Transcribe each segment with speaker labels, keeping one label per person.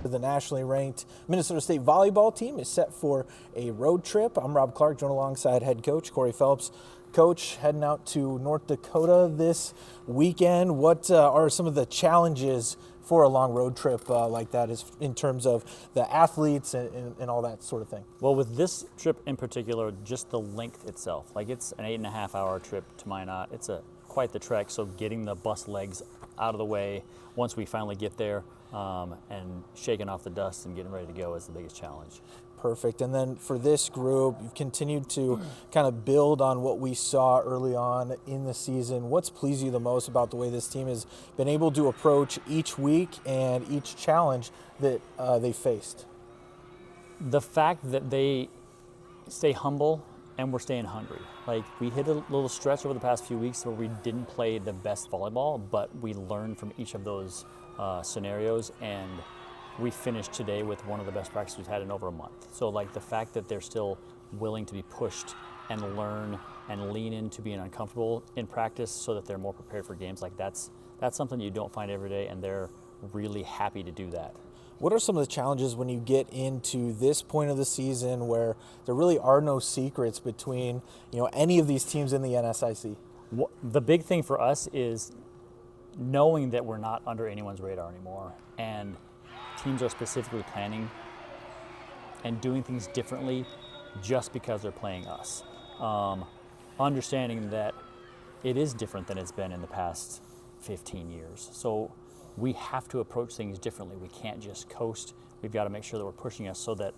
Speaker 1: The nationally ranked Minnesota State volleyball team is set for a road trip. I'm Rob Clark, joined alongside head coach Corey Phelps. Coach, heading out to North Dakota this weekend. What are some of the challenges for a long road trip like that is in terms of the athletes and all that sort of thing?
Speaker 2: Well, with this trip in particular, just the length itself, like it's an 8.5-hour trip to Minot. It's quite the trek, so getting the bus legs out of the way once we finally get there and shaking off the dust and getting ready to go is the biggest challenge.
Speaker 1: Perfect. And then for this group, you've continued to kind of build on what we saw early on in the season. What's pleased you the most about the way this team has been able to approach each week and each challenge that they faced?
Speaker 2: The fact that they stay humble and we're staying hungry. Like, we hit a little stretch over the past few weeks where we didn't play the best volleyball, but we learned from each of those scenarios, and we finished today with one of the best practices we've had in over a month. So, like, the fact that they're still willing to be pushed and learn and lean into being uncomfortable in practice so that they're more prepared for games, like that's something you don't find every day, and they're really happy to do that.
Speaker 1: What are some of the challenges when you get into this point of the season where there really are no secrets between, any of these teams in the NSIC?
Speaker 2: The big thing for us is knowing that we're not under anyone's radar anymore, and teams are specifically planning and doing things differently just because they're playing us. Understanding that it is different than it's been in the past 15 years. So we have to approach things differently. We can't just coast. We've got to make sure that we're pushing us so that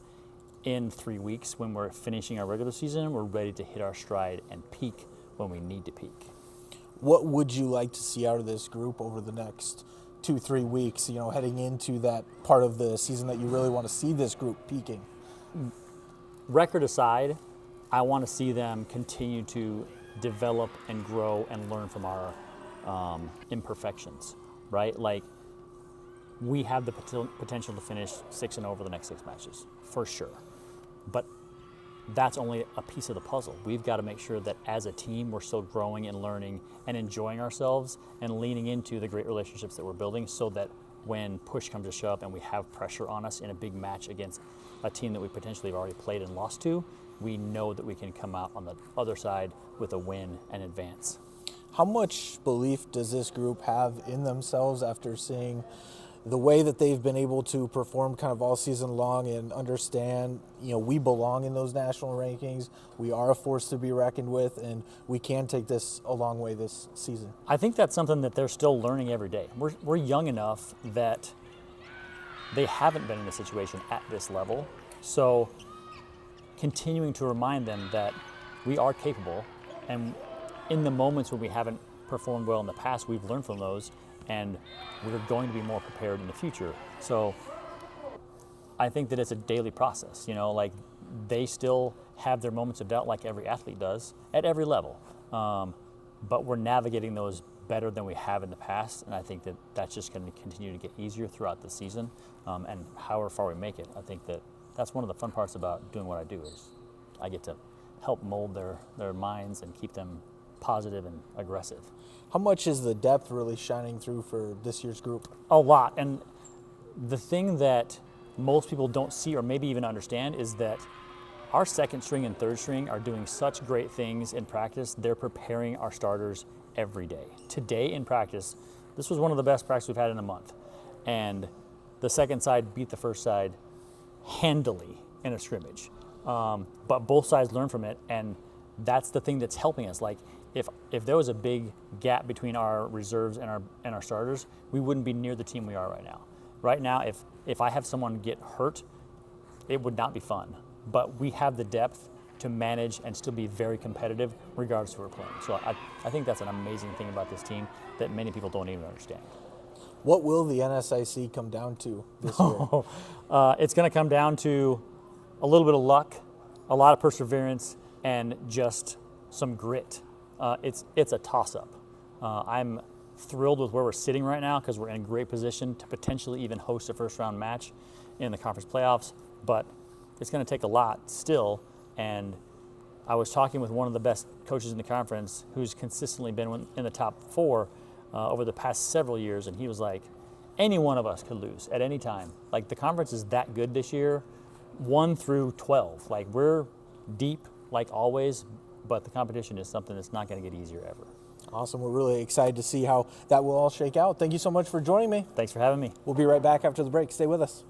Speaker 2: in 3 weeks, when we're finishing our regular season, we're ready to hit our stride and peak when we need to peak.
Speaker 1: What would you like to see out of this group over the next 2-3 weeks, heading into that part of the season that you really want to see this group peaking?
Speaker 2: Record aside, I want to see them continue to develop and grow and learn from our imperfections, right? Like, we have the potential to finish 6-0 over the next 6 matches, for sure. But that's only a piece of the puzzle. We've got to make sure that as a team, we're still growing and learning and enjoying ourselves and leaning into the great relationships that we're building so that when push comes to shove and we have pressure on us in a big match against a team that we potentially have already played and lost to, we know that we can come out on the other side with a win and advance.
Speaker 1: How much belief does this group have in themselves after seeing the way that they've been able to perform kind of all season long and understand, we belong in those national rankings, we are a force to be reckoned with, and we can take this a long way this season?
Speaker 2: I think that's something that they're still learning every day. We're young enough that they haven't been in a situation at this level, so continuing to remind them that we are capable, and in the moments when we haven't performed well in the past, we've learned from those, and we're going to be more prepared in the future. So I think that it's a daily process, like they still have their moments of doubt like every athlete does at every level. But we're navigating those better than we have in the past, and I think that that's just going to continue to get easier throughout the season, and however far we make it. I think that that's one of the fun parts about doing what I do is I get to help mold their minds and keep them positive and aggressive.
Speaker 1: How much is the depth really shining through for this year's group?
Speaker 2: A lot. And the thing that most people don't see or maybe even understand is that our second string and third string are doing such great things in practice. They're preparing our starters every day. Today in practice, this was one of the best practices we've had in a month. And the second side beat the first side handily in a scrimmage. But both sides learn from it, and that's the thing that's helping us. Like, if there was a big gap between our reserves and our starters, we wouldn't be near the team we are right now. Right now, if I have someone get hurt, it would not be fun. But we have the depth to manage and still be very competitive regardless of who we're playing. So I think that's an amazing thing about this team that many people don't even understand.
Speaker 1: What will the NSIC come down to this year?
Speaker 2: It's going to come down to a little bit of luck, a lot of perseverance, and just some grit. It's a toss-up. I'm thrilled with where we're sitting right now because we're in a great position to potentially even host a first-round match in the conference playoffs, but it's going to take a lot still, and I was talking with one of the best coaches in the conference who's consistently been in the top 4 over the past several years, and he was like, any one of us could lose at any time. Like, the conference is that good this year, 1 through 12. Like, we're deep like always, but the competition is something that's not going to get easier ever.
Speaker 1: Awesome. We're really excited to see how that will all shake out. Thank you so much for joining me.
Speaker 2: Thanks for having me.
Speaker 1: We'll be right back after the break. Stay with us.